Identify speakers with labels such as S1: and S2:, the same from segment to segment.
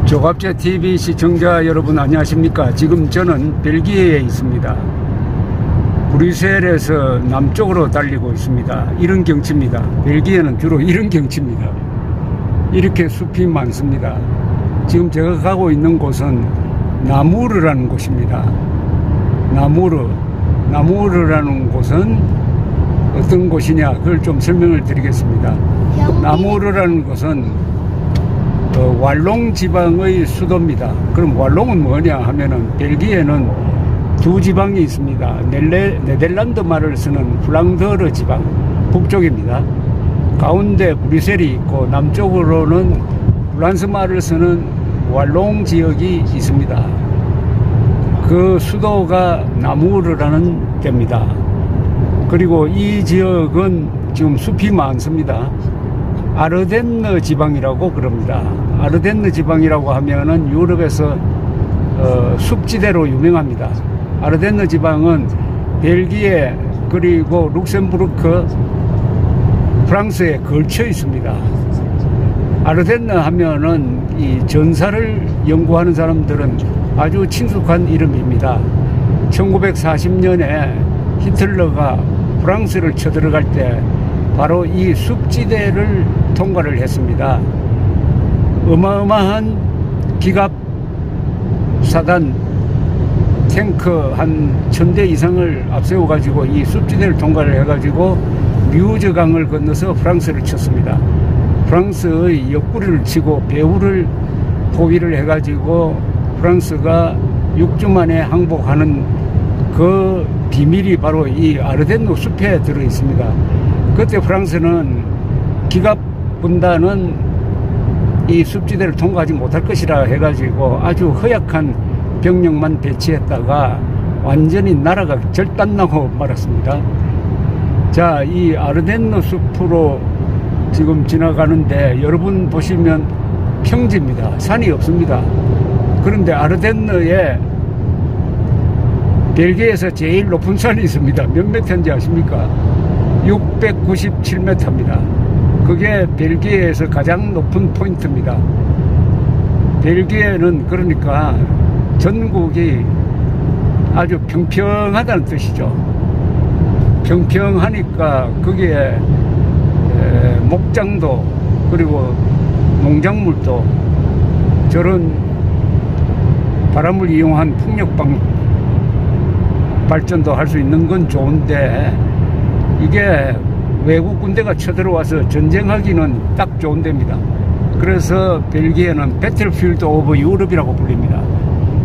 S1: 조갑제 TV 시청자 여러분 안녕하십니까. 지금 저는 벨기에에 있습니다. 브뤼셀에서 남쪽으로 달리고 있습니다. 이런 경치입니다. 벨기에는 주로 이런 경치입니다. 이렇게 숲이 많습니다. 지금 제가 가고 있는 곳은 나무르라는 곳입니다. 나무르라는 곳은 어떤 곳이냐, 그걸 좀 설명을 드리겠습니다. 나무르라는 곳은 왈롱 지방의 수도입니다. 그럼 왈롱은 뭐냐 하면은 벨기에는 두 지방이 있습니다. 네덜란드 말을 쓰는 플랑드르 지방 북쪽입니다. 가운데 브뤼셀이 있고 남쪽으로는 프랑스 말을 쓰는 왈롱 지역이 있습니다. 그 수도가 나무르라는 데입니다. 그리고 이 지역은 지금 숲이 많습니다. 아르덴느 지방이라고 그럽니다. 아르덴느 지방이라고 하면은 유럽에서 숲지대로 유명합니다. 아르덴느 지방은 벨기에 그리고 룩셈부르크, 프랑스에 걸쳐 있습니다. 아르덴느 하면은 이 전사를 연구하는 사람들은 아주 친숙한 이름입니다. 1940년에 히틀러가 프랑스를 쳐들어갈 때 바로 이 숲지대를 통과를 했습니다. 어마어마한 기갑사단 탱크 한 1000대 이상을 앞세워 가지고 이 숲지대를 통과를 해 가지고 뮤즈강을 건너서 프랑스를 쳤습니다. 프랑스의 옆구리를 치고 배후를 포위를 해 가지고 프랑스가 6주 만에 항복하는 그 비밀이 바로 이 아르덴느 숲에 들어 있습니다. 그때 프랑스는 기갑군단은 이 숲지대를 통과하지 못할 것이라 해가지고 아주 허약한 병력만 배치했다가 완전히 나라가 절단나고 말았습니다. 자, 이 아르덴느 숲으로 지금 지나가는데 여러분 보시면 평지입니다. 산이 없습니다. 그런데 아르덴느에 벨기에에서 제일 높은 산이 있습니다. 몇 미터인지 아십니까? 697m입니다. 그게 벨기에에서 가장 높은 포인트입니다. 벨기에는 그러니까 전국이 아주 평평하다는 뜻이죠. 평평하니까 거기에 목장도 그리고 농작물도 저런 바람을 이용한 풍력방 발전도 할 수 있는 건 좋은데 이게 외국 군대가 쳐들어와서 전쟁하기는 딱 좋은 데입니다. 그래서 벨기에는 배틀필드 오브 유럽이라고 불립니다.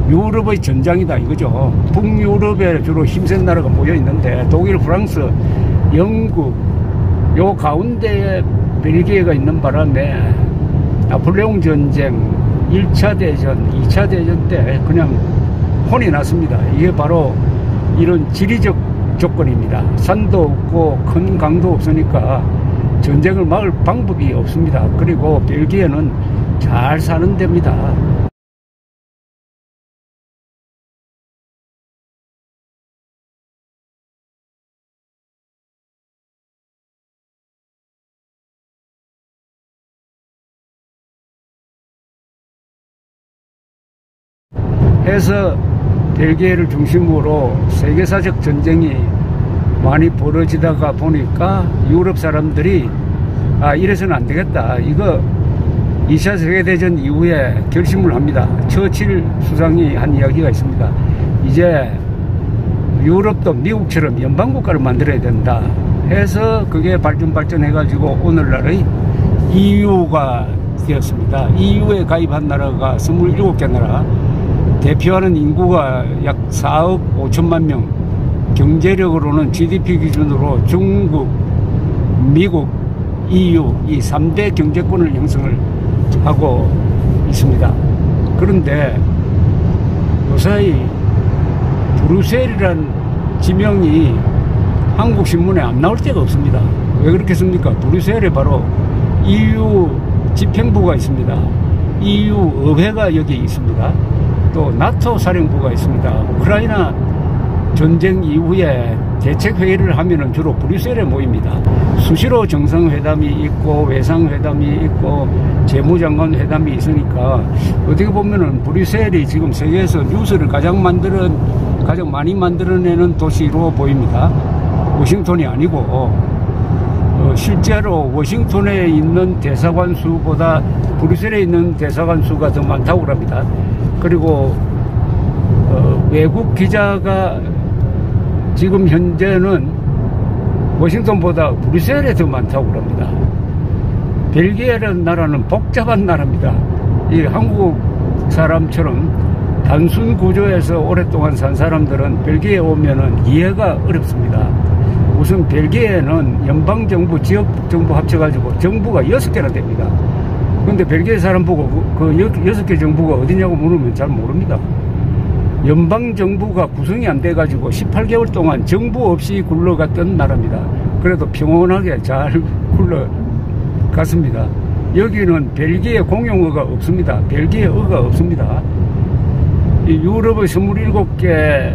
S1: 유럽의 전장이다 이거죠. 북유럽에 주로 힘센 나라가 모여 있는데 독일, 프랑스, 영국 요 가운데에 벨기에가 있는 바람에 나폴레옹 전쟁, 1차 대전, 2차 대전 때 그냥 혼이 났습니다. 이게 바로 이런 지리적 조건입니다. 산도 없고 큰 강도 없으니까 전쟁을 막을 방법이 없습니다. 그리고 벨기에는 잘 사는 데입니다. 해서 벨기에를 중심으로 세계사적 전쟁이 많이 벌어지다가 보니까 유럽 사람들이 이래서는 안 되겠다. 이거 2차 세계대전 이후에 결심을 합니다. 처칠 수상이 한 이야기가 있습니다. 이제 유럽도 미국처럼 연방국가를 만들어야 된다 해서 그게 발전해가지고 오늘날의 EU가 되었습니다. EU에 가입한 나라가 27개 나라, 대표하는 인구가 약 4억 5천만 명, 경제력으로는 GDP 기준으로 중국, 미국, EU 이 3대 경제권을 형성을 하고 있습니다. 그런데 요사이 브뤼셀이라는 지명이 한국 신문에 안 나올 데가 없습니다. 왜 그렇겠습니까? 브뤼셀에 바로 EU 집행부가 있습니다. EU 의회가 여기 있습니다. 또 나토 사령부가 있습니다. 우크라이나 전쟁 이후에 대책회의를 하면은 주로 브뤼셀에 모입니다. 수시로 정상회담이 있고 외상회담이 있고 재무장관 회담이 있으니까 어떻게 보면은 브뤼셀이 지금 세계에서 뉴스를 가장 많이 만들어내는 도시로 보입니다. 워싱턴이 아니고 실제로 워싱턴에 있는 대사관 수보다 브뤼셀에 있는 대사관 수가 더 많다고 합니다. 그리고 외국 기자가 지금 현재는 워싱턴보다 브뤼셀에 더 많다고 합니다. 벨기에라는 나라는 복잡한 나라입니다. 이 한국 사람처럼 단순 구조에서 오랫동안 산 사람들은 벨기에 오면은 이해가 어렵습니다. 우선 벨기에는 연방정부, 지역정부 합쳐가지고 정부가 6개나 됩니다. 근데 벨기에 사람 보고 그 6개 정부가 어디냐고 물으면 잘 모릅니다. 연방정부가 구성이 안 돼가지고 18개월 동안 정부 없이 굴러갔던 나라입니다. 그래도 평온하게 잘 굴러갔습니다. 여기는 벨기에 공용어가 없습니다. 벨기에어가 없습니다. 유럽의 27개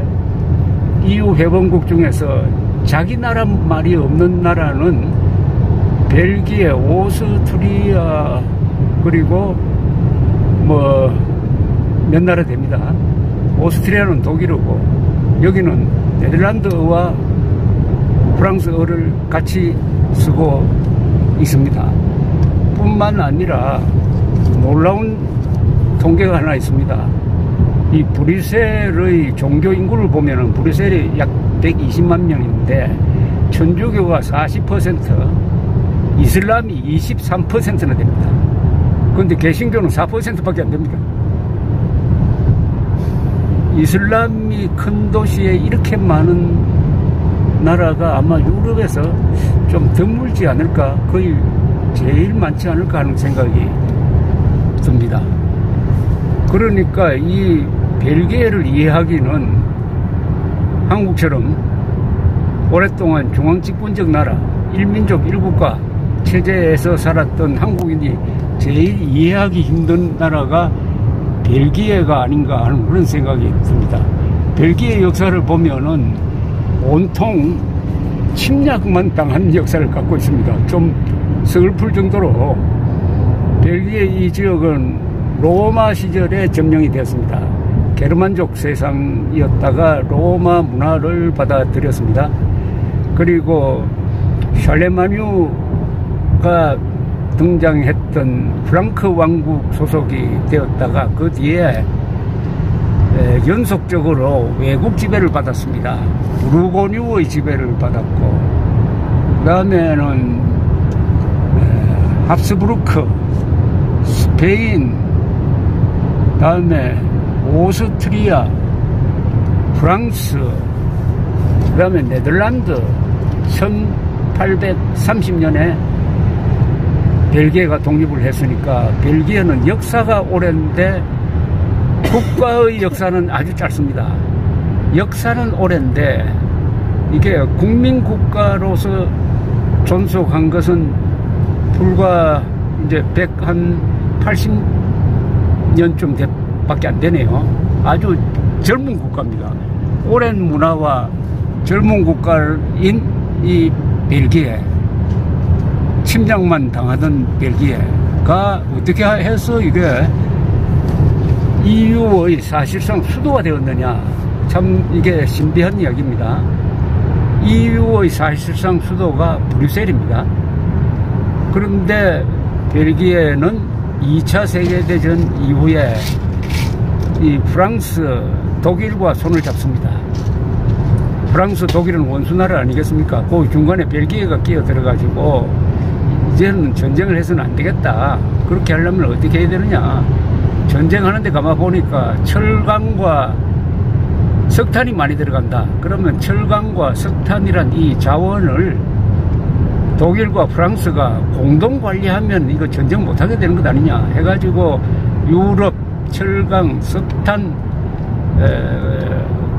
S1: EU 회원국 중에서 자기 나라 말이 없는 나라는 벨기에, 오스트리아, 그리고 몇 나라 됩니다. 오스트리아는 독일어고 여기는 네덜란드어와 프랑스어를 같이 쓰고 있습니다. 뿐만 아니라 놀라운 통계가 하나 있습니다. 이 브뤼셀의 종교 인구를 보면은 브뤼셀이 약 120만 명인데 천주교가 40%, 이슬람이 23%나 됩니다. 그런데 개신교는 4%밖에 안 됩니다. 이슬람이 큰 도시에 이렇게 많은 나라가 아마 유럽에서 좀 드물지 않을까, 거의 제일 많지 않을까 하는 생각이 듭니다. 그러니까 이 벨기에를 이해하기는 한국처럼 오랫동안 중앙집권적 나라, 일민족 일국가 체제에서 살았던 한국인이 제일 이해하기 힘든 나라가 벨기에가 아닌가 하는 그런 생각이 듭니다. 벨기에 역사를 보면은 온통 침략만 당한 역사를 갖고 있습니다. 좀 슬플 정도로 벨기에 이 지역은 로마 시절에 점령이 되었습니다. 게르만족 세상이었다가 로마 문화를 받아들였습니다. 그리고 샬레마뉴가 등장했던 프랑크 왕국 소속이 되었다가 그 뒤에 연속적으로 외국 지배를 받았습니다. 부르고뉴의 지배를 받았고, 그 다음에는 합스부르크, 스페인, 다음에 오스트리아, 프랑스, 그 다음에 네덜란드. 1830년에 벨기에가 독립을 했으니까 벨기에는 역사가 오랜데 국가의 역사는 아주 짧습니다. 역사는 오랜데 이게 국민국가로서 존속한 것은 불과 이제 180년쯤 밖에 안 되네요. 아주 젊은 국가입니다. 오랜 문화와 젊은 국가인 이 벨기에, 침략만 당하던 벨기에가 어떻게 해서 이게 EU의 사실상 수도가 되었느냐, 참 이게 신비한 이야기입니다. EU의 사실상 수도가 브뤼셀입니다. 그런데 벨기에는 2차 세계대전 이후에 이 프랑스, 독일과 손을 잡습니다. 프랑스, 독일은 원수나라 아니겠습니까? 그 중간에 벨기에가 끼어들어가지고 이제는 전쟁을 해서는 안 되겠다. 그렇게 하려면 어떻게 해야 되느냐. 전쟁하는데 가만 보니까 철강과 석탄이 많이 들어간다. 그러면 철강과 석탄이란 이 자원을 독일과 프랑스가 공동 관리하면 이거 전쟁 못하게 되는 것 아니냐 해가지고 유럽 철강, 석탄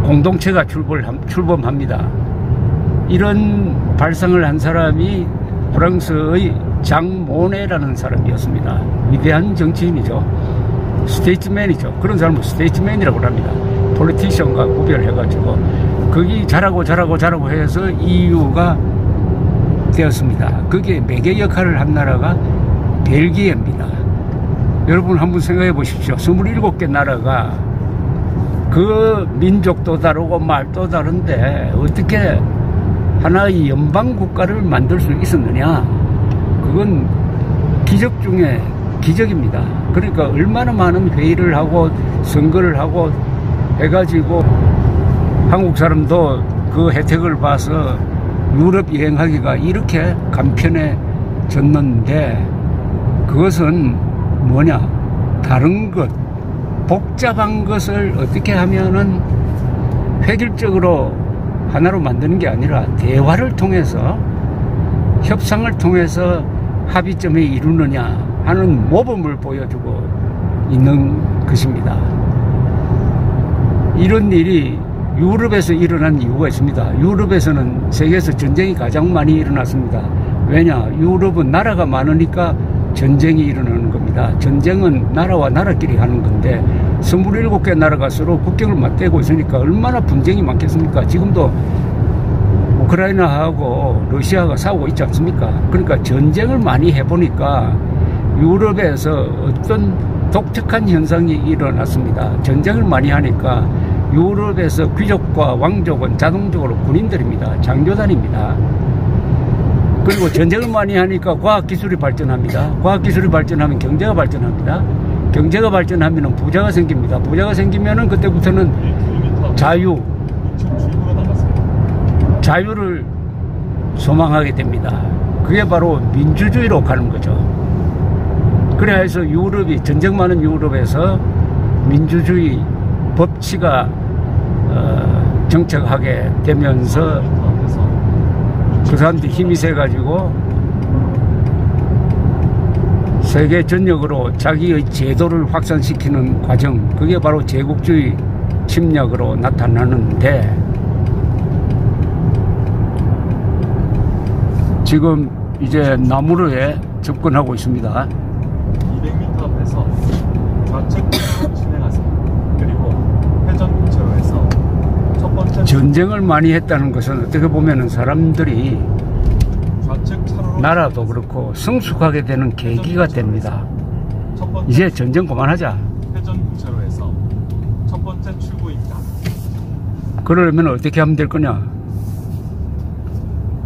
S1: 공동체가 출범합니다. 이런 발상을 한 사람이 프랑스의 장 모네라는 사람이었습니다. 위대한 정치인이죠. 스테이트맨이죠. 그런 사람을 스테이트맨이라고 합니다. 폴리티션과 구별해가지고 거기 자라고 해서 EU가 되었습니다. 거기에 매개 역할을 한 나라가 벨기에입니다. 여러분 한번 생각해 보십시오. 27개 나라가 그 민족도 다르고 말도 다른데 어떻게 하나의 연방국가를 만들 수 있었느냐. 그건 기적 중에 기적입니다. 그러니까 얼마나 많은 회의를 하고 선거를 하고 해가지고 한국 사람도 그 혜택을 봐서 유럽 여행하기가 이렇게 간편해졌는데, 그것은 뭐냐, 다른 것, 복잡한 것을 어떻게 하면은 획일적으로 하나로 만드는 게 아니라 대화를 통해서, 협상을 통해서 합의점에 이루느냐 하는 모범을 보여주고 있는 것입니다. 이런 일이 유럽에서 일어난 이유가 있습니다. 유럽에서는 세계에서 전쟁이 가장 많이 일어났습니다. 왜냐? 유럽은 나라가 많으니까 전쟁이 일어나는 겁니다. 전쟁은 나라와 나라끼리 하는 건데 27개 나라가 서로 국경을 맞대고 있으니까 얼마나 분쟁이 많겠습니까? 지금도 우크라이나하고 러시아가 싸우고 있지 않습니까? 그러니까 전쟁을 많이 해보니까 유럽에서 어떤 독특한 현상이 일어났습니다. 전쟁을 많이 하니까 유럽에서 귀족과 왕족은 자동적으로 군인들입니다. 장교단입니다. 그리고 전쟁을 많이 하니까 과학기술이 발전합니다. 과학기술이 발전하면 경제가 발전합니다. 경제가 발전하면 부자가 생깁니다. 부자가 생기면 그때부터는 자유를 소망하게 됩니다. 그게 바로 민주주의로 가는 거죠. 그래야 해서 유럽이, 전쟁 많은 유럽에서 민주주의 법치가 정착하게 되면서 그 사람들이 힘이 세가지고 세계 전역으로 자기의 제도를 확산시키는 과정, 그게 바로 제국주의 침략으로 나타나는데, 지금 이제 나무르에 접근하고 있습니다.
S2: 200m 앞에서 좌측 진행하세요. 그리고 회전 교차로에서 첫 번째
S1: 전쟁을 많이 했다는 것은 어떻게 보면은 사람들이 나라도 그렇고 성숙하게 되는 계기가 됩니다. 이제 전쟁 그만하자.
S2: 회전 교차로에서 첫 번째 출구입니다.
S1: 그러려면 어떻게 하면 될 거냐?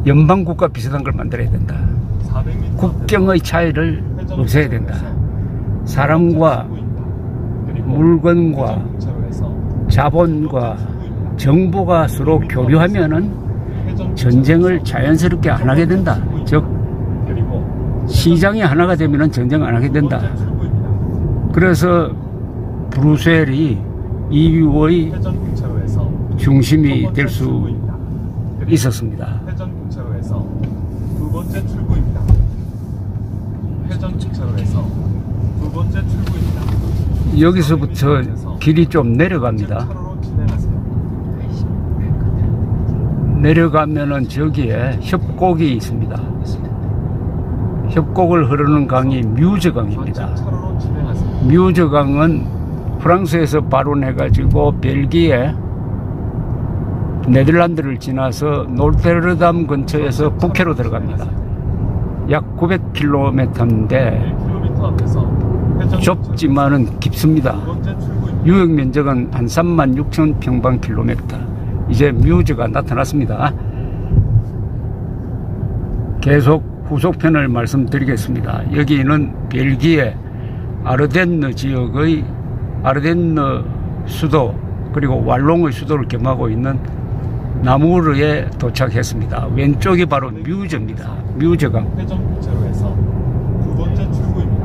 S1: 연방국가 비슷한 걸 만들어야 된다. 국경의 차이를 없애야 된다. 사람과 물건과 자본과 정보가 서로 교류하면은 전쟁을 자연스럽게 안 하게 된다. 즉 시장이 하나가 되면은 전쟁 안 하게 된다. 그래서 브뤼셀이 EU의 중심이 될 수 있었습니다.
S2: 회전 교차로에서 두 번째 출구입니다. 회전 교차로에서 두 번째 출구입니다.
S1: 여기서부터 길이 좀 내려갑니다. 내려가면은 저기에 협곡이 있습니다. 협곡을 흐르는 강이 뮤즈강입니다. 뮤즈강은 프랑스에서 발원해가지고 벨기에, 네덜란드를 지나서 노르테르담 근처에서 북해로 들어갑니다. 약 900km인데 좁지만은 깊습니다. 유역 면적은 한 36,000평방킬로미터. 이제 뮤즈가 나타났습니다. 계속 후속편을 말씀드리겠습니다. 여기는 벨기에 아르덴느 지역의 아르덴느 수도, 그리고 왈롱의 수도를 겸하고 있는 나무르에 도착했습니다. 왼쪽이 바로 뮤즈입니다. 뮤즈강.
S2: 회전 교차로에서 두 번째 출구입니다.